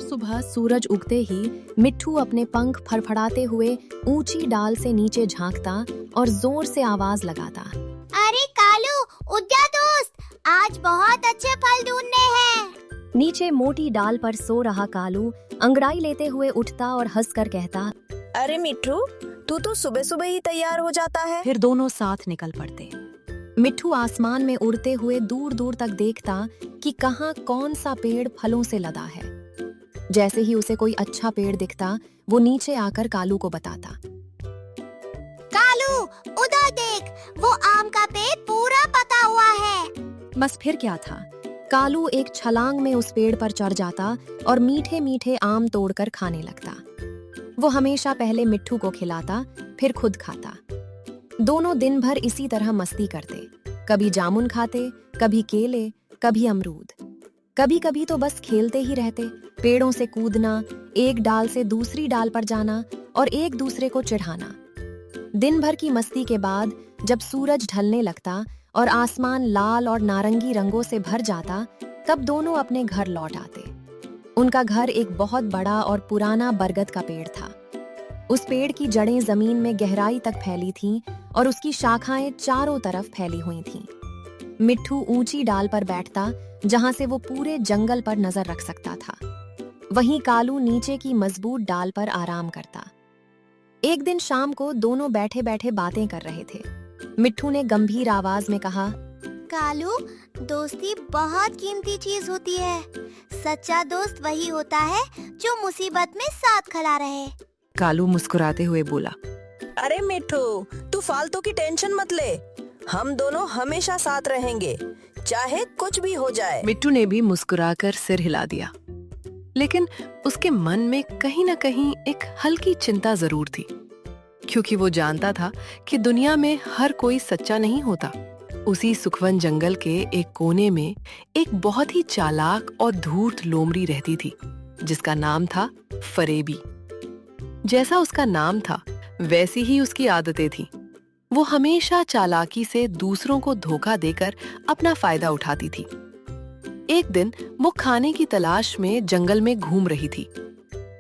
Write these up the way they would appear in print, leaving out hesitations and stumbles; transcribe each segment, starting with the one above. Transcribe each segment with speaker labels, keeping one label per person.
Speaker 1: सुबह सूरज उगते ही मिट्ठू अपने पंख फड़फड़ाते हुए ऊंची डाल से नीचे झांकता और जोर से आवाज लगाता।
Speaker 2: अरे कालू, उठ जा दोस्त, आज बहुत अच्छे फल ढूंढने हैं।
Speaker 1: नीचे मोटी डाल पर सो रहा कालू अंगड़ाई लेते हुए उठता और हंसकर कहता,
Speaker 3: अरे मिट्ठू, तू तो सुबह सुबह ही तैयार हो जाता है।
Speaker 1: फिर दोनों साथ निकल पड़ते। मिट्ठू आसमान में उड़ते हुए दूर दूर तक देखता कि कहाँ कौन सा पेड़ फलों से लदा है। जैसे ही उसे कोई अच्छा पेड़ दिखता, वो नीचे आकर कालू को बताता।
Speaker 2: कालू, उधर देख, वो आम का पेड़ पूरा पका हुआ है।
Speaker 1: बस फिर क्या था, कालू एक छलांग में उस पेड़ पर चढ़ जाता और मीठे मीठे आम तोड़कर खाने लगता। वो हमेशा पहले मिट्ठू को खिलाता, फिर खुद खाता। दोनों दिन भर इसी तरह मस्ती करते, कभी जामुन खाते, कभी केले, कभी अमरूद। कभी कभी तो बस खेलते ही रहते, पेड़ों से कूदना, एक डाल से दूसरी डाल पर जाना और एक दूसरे को चिढ़ाना। दिन भर की मस्ती के बाद जब सूरज ढलने लगता और आसमान लाल और नारंगी रंगों से भर जाता, तब दोनों अपने घर लौट आते। उनका घर एक बहुत बड़ा और पुराना बरगद का पेड़ था। उस पेड़ की जड़ें जमीन में गहराई तक फैली थीं और उसकी शाखाएं चारों तरफ फैली हुई थीं। मिट्ठू ऊंची डाल पर बैठता, जहां से वो पूरे जंगल पर नजर रख सकता था। वहीं कालू नीचे की मजबूत डाल पर आराम करता। एक दिन शाम को दोनों बैठे बैठे बातें कर रहे थे। मिट्ठू ने गंभीर आवाज में कहा,
Speaker 2: कालू, दोस्ती बहुत कीमती चीज होती है। सच्चा दोस्त वही होता है जो मुसीबत में साथ खड़ा रहे।
Speaker 4: कालू मुस्कुराते हुए बोला,
Speaker 3: अरे मिट्ठू, तू फालतू की टेंशन मत ले। हम दोनों हमेशा साथ रहेंगे, चाहे कुछ भी हो जाए।
Speaker 4: मिट्टू ने भी मुस्कुराकर सिर हिला दिया, लेकिन उसके मन में कहीं न कहीं एक हल्की चिंता जरूर थी, क्योंकि वो जानता था कि दुनिया में हर कोई सच्चा नहीं होता। उसी सुखवन जंगल के एक कोने में एक बहुत ही चालाक और धूर्त लोमड़ी रहती थी, जिसका नाम था फरेबी। जैसा उसका नाम था, वैसी ही उसकी आदतें थीं। वो हमेशा चालाकी से दूसरों को धोखा देकर अपना फायदा उठाती थी। एक दिन वो खाने की तलाश में जंगल में घूम रही थी।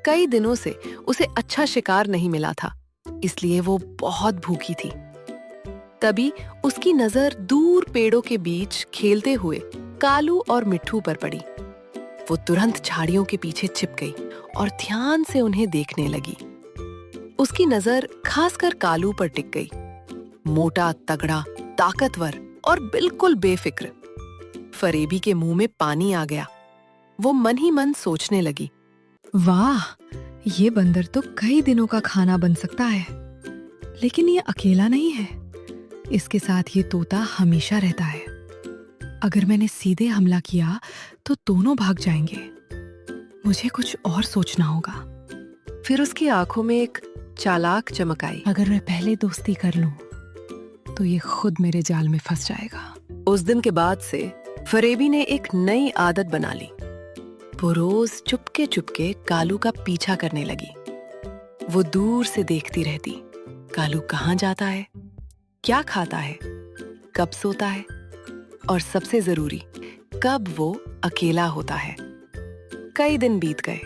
Speaker 4: कई दिनों से उसे अच्छा शिकार नहीं मिला था, इसलिए वो बहुत भूखी थी। तभी उसकी नजर दूर पेड़ों के बीच खेलते हुए कालू और मिट्ठू पर पड़ी। वो तुरंत झाड़ियों के पीछे छिप गई और ध्यान से उन्हें देखने लगी। उसकी नजर खासकर कालू पर टिक गई। मोटा, तगड़ा, ताकतवर और बिल्कुल बेफिक्र। फरेबी के मुंह में पानी आ गया। वो मन ही मन सोचने लगी,
Speaker 5: वाह, ये बंदर तो कई दिनों का खाना बन सकता है। लेकिन ये अकेला नहीं है, इसके साथ ये तोता हमेशा रहता है। अगर मैंने सीधे हमला किया तो दोनों भाग जाएंगे। मुझे कुछ और सोचना होगा।
Speaker 4: फिर उसकी आंखों में एक चालाक चमक आई।
Speaker 5: अगर मैं पहले दोस्ती कर लूं, तो ये खुद मेरे जाल में फंस जाएगा।
Speaker 4: उस दिन के बाद से फरेबी ने एक नई आदत बना ली। वो रोज चुपके चुपके कालू का पीछा करने लगी। वो दूर से देखती रहती, कालू कहाँ जाता है, क्या खाता है, कब सोता है और सबसे जरूरी, कब वो अकेला होता है। कई दिन बीत गए।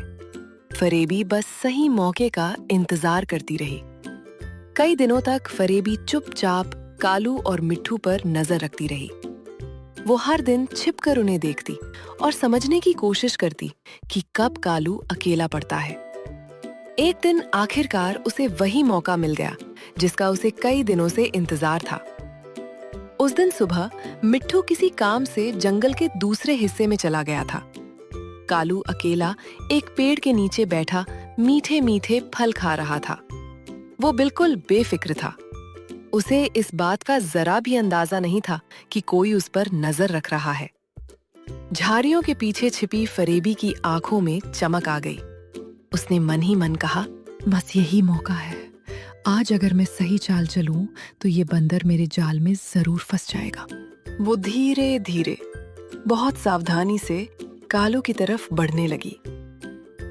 Speaker 4: फरेबी बस सही मौके का इंतजार करती रही। कई दिनों तक फरेबी चुपचाप कालू और मिट्ठू पर नजर रखती रही। वो हर दिन छिपकर उन्हें देखती और समझने की कोशिश करती कि कब कालू अकेला पड़ता है। एक दिन आखिरकार उसे वही मौका मिल गया जिसका उसे कई दिनों से इंतजार था। उस दिन सुबह मिट्ठू किसी काम से जंगल के दूसरे हिस्से में चला गया था। कालू अकेला एक पेड़ के नीचे बैठा मीठे मीठे फल खा रहा था। वो बिल्कुल बेफिक्र था। उसे इस बात का जरा भी अंदाजा नहीं था कि कोई उस पर नजर रख रहा है। झाड़ियों के पीछे छिपी फरेबी की आंखों में चमक आ गई। उसने मन ही मन कहा,
Speaker 5: बस यही मौका है। आज अगर मैं सही चाल चलूं, तो ये बंदर मेरे जाल में जरूर फंस जाएगा।
Speaker 4: वो धीरे धीरे, बहुत सावधानी से कालू की तरफ बढ़ने लगी।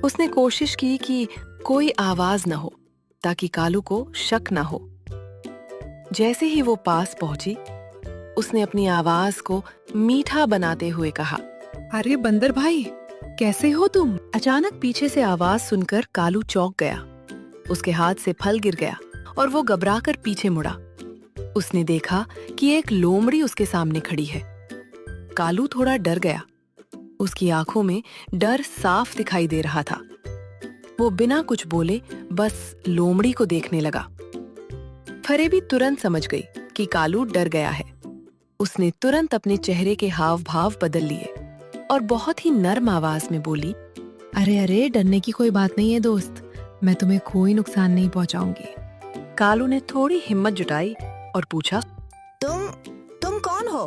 Speaker 4: उसने कोशिश की कि कोई आवाज न हो, ताकि कालू को शक न हो। जैसे ही वो पास पहुंची, उसने अपनी आवाज को मीठा बनाते हुए कहा,
Speaker 5: अरे बंदर भाई, कैसे हो तुम?
Speaker 4: अचानक पीछे से आवाज सुनकर कालू चौंक गया। उसके हाथ से फल गिर गया और वो घबराकर पीछे मुड़ा। उसने देखा कि एक लोमड़ी उसके सामने खड़ी है। कालू थोड़ा डर गया। उसकी आंखों में डर साफ दिखाई दे रहा था। वो बिना कुछ बोले बस लोमड़ी को देखने लगा। फरेबी तुरंत समझ गई कि कालू डर गया है। उसने तुरंत अपने चेहरे के हाव भाव बदल लिए और बहुत ही नर्म आवाज में बोली,
Speaker 5: अरे अरे, डरने की कोई बात नहीं है दोस्त, मैं तुम्हें कोई नुकसान नहीं पहुंचाऊंगी।
Speaker 4: कालू ने थोड़ी हिम्मत जुटाई और पूछा,
Speaker 3: तुम कौन हो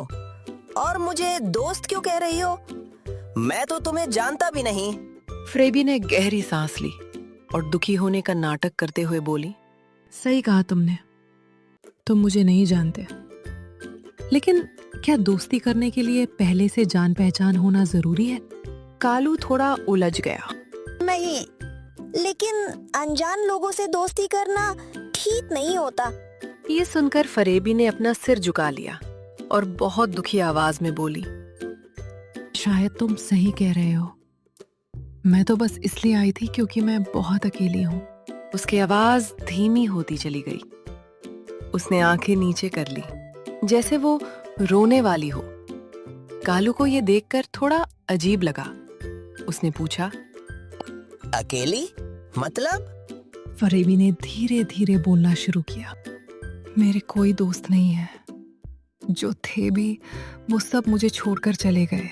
Speaker 3: और मुझे दोस्त क्यों कह रही हो? मैं तो तुम्हें जानता भी नहीं।
Speaker 4: फरेबी ने गहरी सांस ली और दुखी होने का नाटक करते हुए बोली,
Speaker 5: सही कहा तुमने, तुम मुझे नहीं जानते, लेकिन क्या दोस्ती करने के लिए पहले से जान पहचान होना जरूरी है?
Speaker 4: कालू थोड़ा उलझ गया।
Speaker 3: नहीं, लेकिन अनजान लोगों से दोस्ती करना ठीक नहीं होता।
Speaker 4: ये सुनकर फरेबी ने अपना सिर झुका लिया और बहुत दुखी आवाज में बोली,
Speaker 5: शायद तुम सही कह रहे हो, मैं तो बस इसलिए आई थी क्योंकि मैं बहुत अकेली हूँ।
Speaker 4: उसकी आवाज धीमी होती चली गई। उसने आंखें नीचे कर ली जैसे वो रोने वाली हो। कालू को ये देखकर थोड़ा अजीब लगा। उसने पूछा,
Speaker 3: अकेली मतलब?
Speaker 5: फरेबी ने धीरे धीरे बोलना शुरू किया, मेरे कोई दोस्त नहीं है, जो थे भी वो सब मुझे छोड़कर चले गए।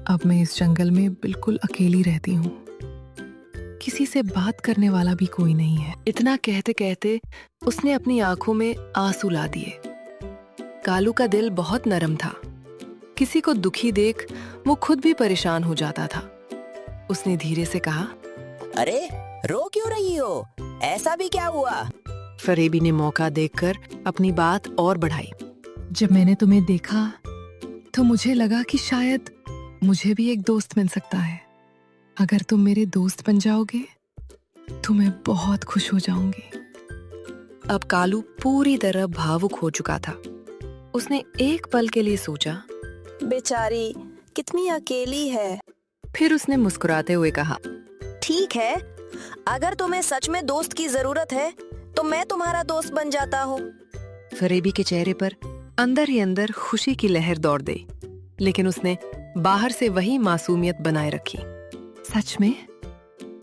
Speaker 5: अब मैं इस जंगल में बिल्कुल अकेली रहती हूँ, किसी से बात करने वाला भी कोई नहीं है।
Speaker 4: इतना कहते कहते उसने अपनी आंखों में आंसू ला दिए। कालू का दिल बहुत नरम था। किसी को दुखी देख वो खुद भी परेशान हो जाता था। उसने धीरे से कहा,
Speaker 3: अरे रो क्यों रही हो? ऐसा भी क्या हुआ?
Speaker 4: फरेबी ने मौका देखकर अपनी बात और बढ़ाई।
Speaker 5: जब मैंने तुम्हें देखा तो मुझे लगा कि शायद मुझे भी एक दोस्त मिल सकता है। अगर तुम मेरे दोस्त बन जाओगे तो मैं बहुत खुश हो जाऊंगी।
Speaker 4: अब कालू पूरी तरह भावुक हो चुका था। उसने एक पल के लिए सोचा,
Speaker 3: बेचारी कितनी अकेली है।
Speaker 4: फिर उसने मुस्कुराते हुए कहा,
Speaker 3: ठीक है, अगर तुम्हें सच में दोस्त की जरूरत है तो मैं तुम्हारा दोस्त बन जाता हूँ।
Speaker 4: फरेबी के चेहरे पर अंदर ही अंदर खुशी की लहर दौड़ गई, लेकिन उसने बाहर से वही मासूमियत बनाए रखी।
Speaker 5: सच में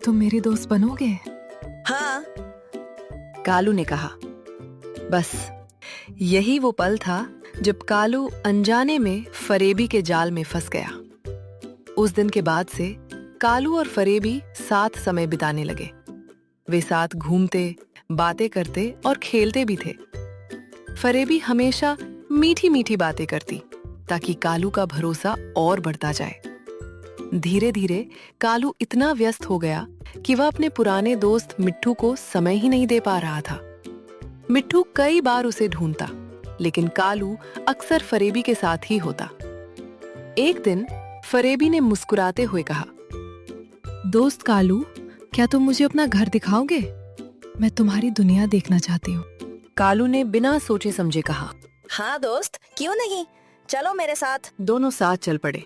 Speaker 5: तुम मेरे दोस्त बनोगे?
Speaker 3: हाँ,
Speaker 4: कालू ने कहा। बस यही वो पल था जब कालू अनजाने में फरेबी के जाल में फंस गया। उस दिन के बाद से कालू और फरेबी साथ समय बिताने लगे। वे साथ घूमते, बातें करते और खेलते भी थे। फरेबी हमेशा मीठी मीठी बातें करती ताकि कालू का भरोसा और बढ़ता जाए। धीरे धीरे कालू इतना व्यस्त हो गया कि वह अपने पुराने दोस्त मिट्ठू को समय ही नहीं दे पा रहा था। मिट्ठू कई बार उसे ढूंढता, लेकिन कालू अक्सर फरेबी के साथ ही होता। एक दिन फरेबी ने मुस्कुराते हुए कहा,
Speaker 5: दोस्त कालू, क्या तुम मुझे अपना घर दिखाओगे? मैं तुम्हारी दुनिया देखना चाहती हूँ।
Speaker 4: कालू ने बिना सोचे समझे कहा,
Speaker 3: हाँ दोस्त, क्यों नहीं, चलो मेरे साथ।
Speaker 4: दोनों साथ चल पड़े।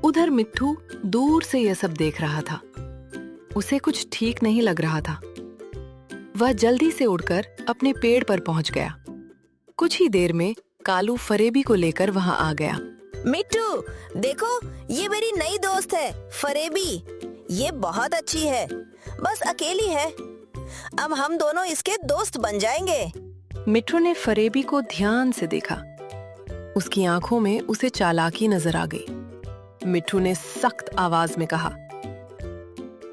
Speaker 4: उधर मिट्ठू दूर से यह सब देख रहा था। उसे कुछ ठीक नहीं लग रहा था। वह जल्दी से उड़कर अपने पेड़ पर पहुंच गया। कुछ ही देर में कालू फरेबी को लेकर वहां आ गया।
Speaker 3: मिट्टू, देखो, ये मेरी नई दोस्त है फरेबी। ये बहुत अच्छी है, बस अकेली है। अब हम दोनों इसके दोस्त बन जाएंगे।
Speaker 4: मिट्ठू ने फरेबी को ध्यान से देखा। उसकी आंखों में उसे चालाकी नजर आ गई। मिट्ठू ने सख्त आवाज में कहा,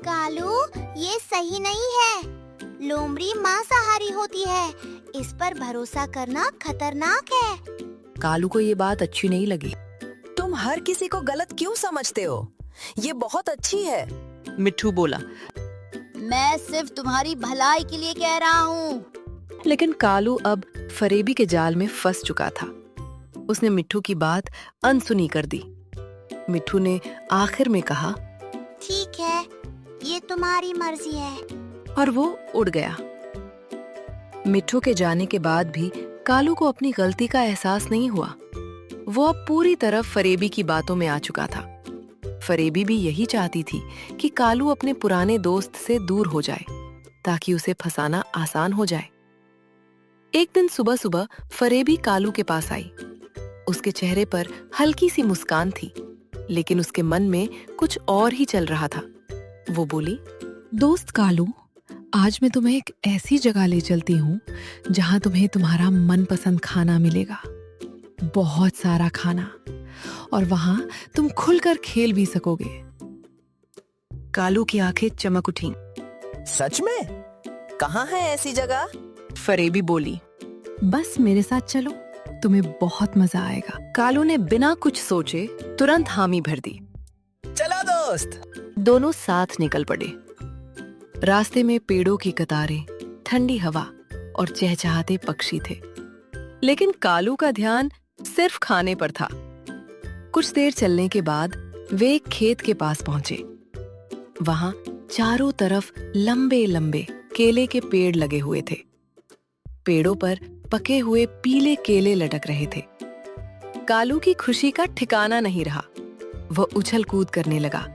Speaker 2: कालू, ये सही नहीं है। लोमड़ी मांसाहारी होती है, इस पर भरोसा करना खतरनाक है।
Speaker 4: कालू को ये बात अच्छी नहीं लगी।
Speaker 3: तुम हर किसी को गलत क्यों समझते हो? ये बहुत अच्छी है।
Speaker 4: मिट्ठू बोला,
Speaker 2: मैं सिर्फ तुम्हारी भलाई के लिए कह रहा हूँ।
Speaker 4: लेकिन कालू अब फरेबी के जाल में फंस चुका था। उसने मिट्ठू की बात अनसुनी कर दी। मिट्ठू ने आखिर में कहा,
Speaker 2: ठीक है, ये तुम्हारी मर्जी है।
Speaker 4: और वो उड़ गया। मिट्ठू के जाने के बाद भी कालू को अपनी गलती का एहसास नहीं हुआ। वो अब पूरी तरह फरेबी की बातों में आ चुका था। फरेबी भी यही चाहती थी कि कालू अपने पुराने दोस्त से दूर हो जाए ताकि उसे फंसाना आसान हो जाए। एक दिन सुबह सुबह फरेबी कालू के पास आई। उसके चेहरे पर हल्की सी मुस्कान थी, लेकिन उसके मन में कुछ और ही चल रहा था। वो बोली,
Speaker 5: दोस्त कालू, आज मैं तुम्हें एक ऐसी जगह ले चलती हूँ जहाँ तुम्हें तुम्हारा मनपसंद खाना मिलेगा, बहुत सारा खाना, और वहाँ तुम खुलकर खेल भी सकोगे।
Speaker 4: कालू की आंखें चमक उठीं।
Speaker 3: सच में? कहाँ है ऐसी जगह?
Speaker 4: फरेबी बोली,
Speaker 5: बस मेरे साथ चलो, तुम्हें बहुत मजा आएगा।
Speaker 4: कालू ने बिना कुछ सोचे तुरंत हामी भर दी।
Speaker 3: चलो दोस्त।
Speaker 4: दोनों साथ निकल पड़े। रास्ते में पेड़ों की कतारें, ठंडी हवा और चहचहाते पक्षी थे, लेकिन कालू का ध्यान सिर्फ खाने पर था। कुछ देर चलने के बाद वे एक खेत के पास पहुंचे। वहां चारों तरफ लंबे लंबे केले के पेड़ लगे हुए थे। पेड़ों पर पके हुए पीले केले लटक रहे थे। कालू की खुशी का ठिकाना नहीं रहा। वह उछल कूद करने लगा।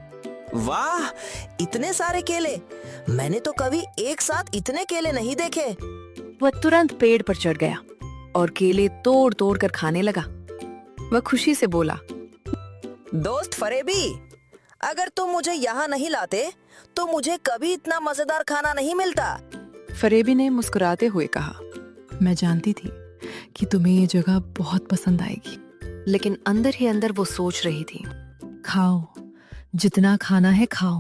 Speaker 3: वाह, इतने सारे केले! मैंने तो कभी एक साथ इतने केले नहीं देखे।
Speaker 4: वह तुरंत पेड़ पर चढ़ गया और केले तोड़ तोड़ कर खाने लगा। वह खुशी से बोला,
Speaker 3: दोस्त फरेबी, अगर तुम मुझे यहाँ नहीं लाते तो मुझे कभी इतना मजेदार खाना नहीं मिलता।
Speaker 4: फरेबी ने मुस्कुराते हुए कहा।
Speaker 5: मैं जानती थी कि तुम्हें ये जगह बहुत पसंद आएगी।
Speaker 4: लेकिन अंदर ही अंदर वो सोच रही थी,
Speaker 5: खाओ, जितना खाना है खाओ।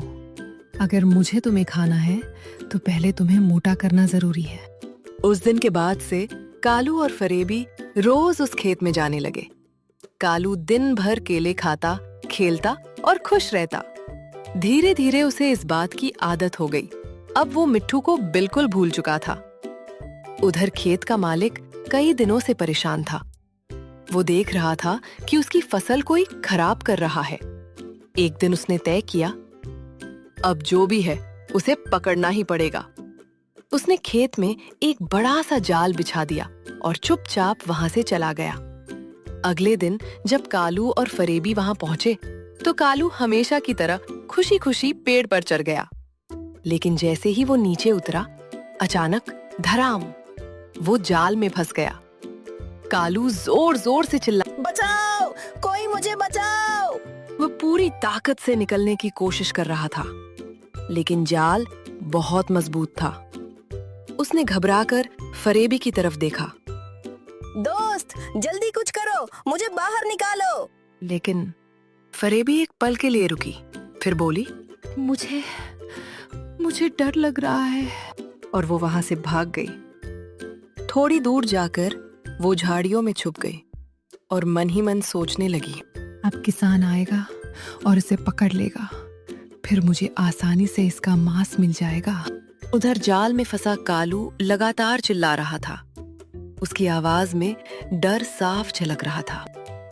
Speaker 5: अगर मुझे तुम्हें खाना है तो पहले तुम्हें मोटा करना जरूरी है।
Speaker 4: उस दिन के बाद से कालू और फरेबी रोज उस खेत में जाने लगे। कालू दिन भर केले खाता, खेलता और खुश रहता। धीरे धीरे उसे इस बात की आदत हो गई। अब वो मिट्ठू को बिल्कुल भूल चुका था। उधर खेत का मालिक कई दिनों से परेशान था। वो देख रहा था कि उसकी फसल कोई खराब कर रहा है। एक दिन उसने तय किया, अब जो भी है उसे पकड़ना ही पड़ेगा। उसने खेत में एक बड़ा सा जाल बिछा दिया और चुपचाप वहां से चला गया। अगले दिन जब कालू और फरेबी वहां पहुंचे तो कालू हमेशा की तरह खुशी खुशी पेड़ पर चढ़ गया। लेकिन जैसे ही वो नीचे उतरा, अचानक धड़ाम, वो जाल में फंस गया। कालू जोर जोर से चिल्ला,
Speaker 3: बचाओ, कोई मुझे बचाओ!
Speaker 4: वो पूरी ताकत से निकलने की कोशिश कर रहा था, लेकिन जाल बहुत मजबूत था। उसने घबराकर फरेबी की तरफ देखा।
Speaker 3: दोस्त, जल्दी कुछ करो, मुझे बाहर निकालो!
Speaker 4: लेकिन फरेबी एक पल के लिए रुकी, फिर बोली,
Speaker 5: मुझे डर लग रहा है।
Speaker 4: और वो वहां से भाग गई। थोड़ी दूर जाकर वो झाड़ियों में छुप गई और मन ही मन सोचने लगी,
Speaker 5: अब किसान आएगा और इसे पकड़ लेगा, फिर मुझे आसानी से इसका मांस मिल जाएगा।
Speaker 4: उधर जाल में फंसा कालू लगातार चिल्ला रहा था। उसकी आवाज में डर साफ झलक रहा था।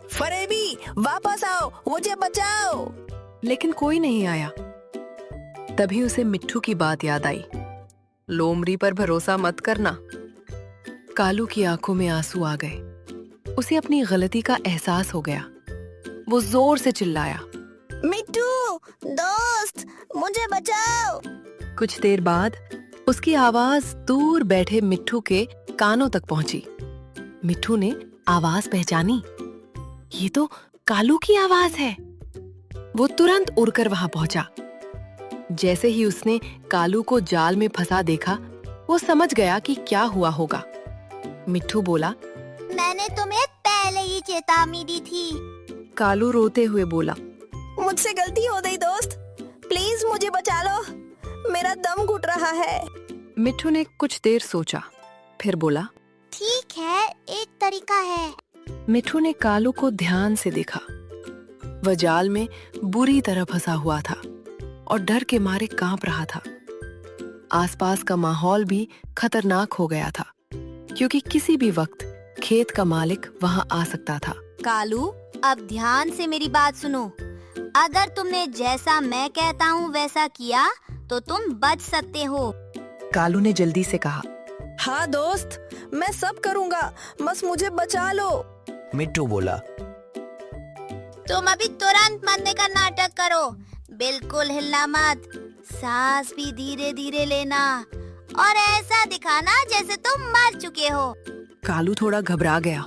Speaker 3: फरेबी, वापस आओ, मुझे बचाओ!
Speaker 4: लेकिन कोई नहीं आया। तभी उसे मिट्ठू की बात याद आई, लोमड़ी पर भरोसा मत करना। कालू की आंखों में आंसू आ गए। उसे अपनी गलती का एहसास हो गया। वो जोर से चिल्लाया,
Speaker 2: मिट्टू, दोस्त, मुझे बचाओ।
Speaker 4: कुछ देर बाद उसकी आवाज दूर बैठे मिट्ठू के कानों तक पहुंची। मिट्ठू ने आवाज पहचानी, ये तो कालू की आवाज है। वो तुरंत उड़कर वहां पहुंचा। जैसे ही उसने कालू को जाल में फंसा देखा, वो समझ गया कि क्या हुआ होगा। मिट्ठू बोला,
Speaker 2: मैंने तुम्हें पहले ही चेतावनी दी थी।
Speaker 4: कालू रोते हुए बोला,
Speaker 3: मुझसे गलती हो गई दोस्त, प्लीज मुझे बचा लो, मेरा दम घुट रहा है।
Speaker 4: मिट्ठू ने कुछ देर सोचा, फिर बोला,
Speaker 2: ठीक है, एक तरीका है।
Speaker 4: मिट्ठू ने कालू को ध्यान से देखा। वह जाल में बुरी तरह फंसा हुआ था और डर के मारे कांप रहा था। आसपास का माहौल भी खतरनाक हो गया था, क्योंकि किसी भी वक्त खेत का मालिक वहां आ सकता था।
Speaker 2: कालू, अब ध्यान से मेरी बात सुनो। अगर तुमने जैसा मैं कहता हूँ वैसा किया तो तुम बच सकते हो।
Speaker 4: कालू ने जल्दी से कहा,
Speaker 3: हाँ दोस्त, मैं सब करूँगा, बस मुझे बचा लो।
Speaker 6: मिट्टू बोला,
Speaker 2: तुम अभी तुरंत मरने का नाटक करो, बिल्कुल हिलना मत, सांस भी धीरे धीरे लेना और ऐसा दिखाना जैसे तुम मर चुके हो।
Speaker 4: कालू थोड़ा घबरा गया।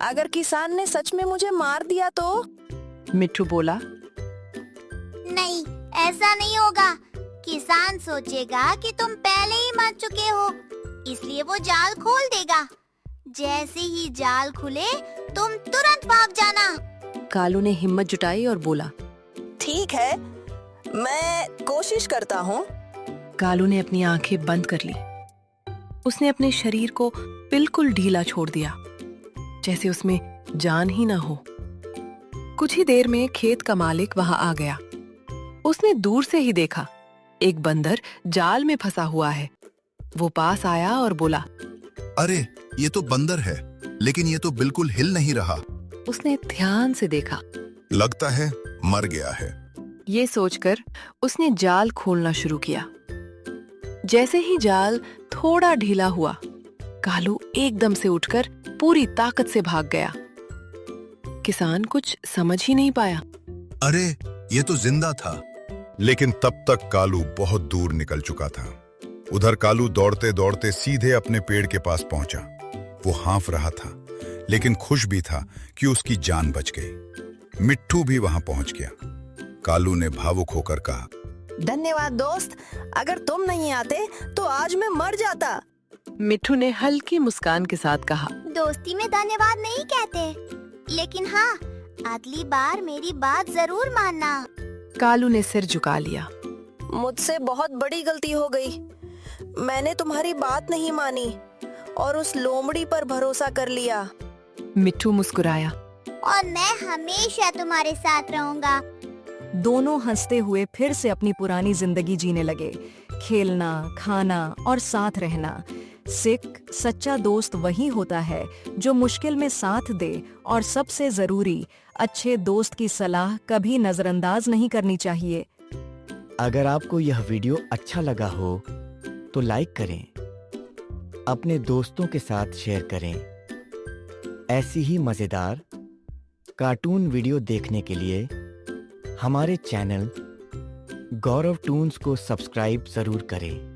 Speaker 3: अगर किसान ने सच में मुझे मार दिया तो?
Speaker 4: मिट्ठू बोला,
Speaker 2: नहीं, ऐसा नहीं होगा। किसान सोचेगा कि तुम पहले ही मर चुके हो, इसलिए वो जाल खोल देगा। जैसे ही जाल खुले तुम तुरंत भाग जाना।
Speaker 4: कालू ने हिम्मत जुटाई और बोला।
Speaker 3: ठीक है, मैं कोशिश करता हूँ।
Speaker 4: कालू ने अपनी आंखें बंद कर ली। उसने अपने शरीर को बिल्कुल ढीला छोड़ दिया, जैसे उसमें जान ही ना हो। कुछ ही देर में खेत का मालिक वहां आ गया। उसने दूर से ही देखा, एक बंदर जाल में फंसा हुआ है। वो पास आया और बोला,
Speaker 6: अरे ये तो बंदर है, लेकिन ये तो बिल्कुल हिल नहीं रहा।
Speaker 4: उसने ध्यान से देखा।
Speaker 6: लगता है मर गया है।
Speaker 4: ये सोचकर उसने जाल खोलना शुरू किया। जैसे ही जाल थोड़ा ढीला हुआ, कालू एकदम से उठकर पूरी ताकत से भाग गया। किसान कुछ समझ ही नहीं पाया।
Speaker 6: अरे ये तो जिंदा था। लेकिन तब तक कालू बहुत दूर निकल चुका था। उधर कालू दौड़ते दौड़ते सीधे अपने पेड़ के पास पहुंचा। वो हाँफ रहा था, लेकिन खुश भी था कि उसकी जान बच गई। मिट्ठू भी वहां पहुंच गया। कालू ने भावुक होकर कहा,
Speaker 3: धन्यवाद दोस्त, अगर तुम नहीं आते तो आज मैं मर जाता।
Speaker 4: मिट्ठू ने हल्की मुस्कान के साथ कहा,
Speaker 2: दोस्ती में धन्यवाद नहीं कहते, लेकिन हाँ, अगली बार मेरी बात जरूर मानना।
Speaker 4: कालू ने सिर झुका लिया।
Speaker 3: मुझसे बहुत बड़ी गलती हो गई। मैंने तुम्हारी बात नहीं मानी और उस लोमड़ी पर भरोसा कर लिया।
Speaker 4: मिट्ठू मुस्कुराया।
Speaker 2: और मैं हमेशा तुम्हारे साथ रहूंगा।
Speaker 7: दोनों हंसते हुए फिर से अपनी पुरानी जिंदगी जीने लगे, खेलना, खाना और साथ रहना। सिख सच्चा दोस्त वही होता है जो मुश्किल में साथ दे, और सबसे जरूरी, अच्छे दोस्त की सलाह कभी नजरअंदाज नहीं करनी चाहिए।
Speaker 8: अगर आपको यह वीडियो अच्छा लगा हो तो लाइक करें, अपने दोस्तों के साथ शेयर करें। ऐसी ही मज़ेदार कार्टून वीडियो देखने के लिए हमारे चैनल गौरव टून्स को सब्सक्राइब जरूर करें।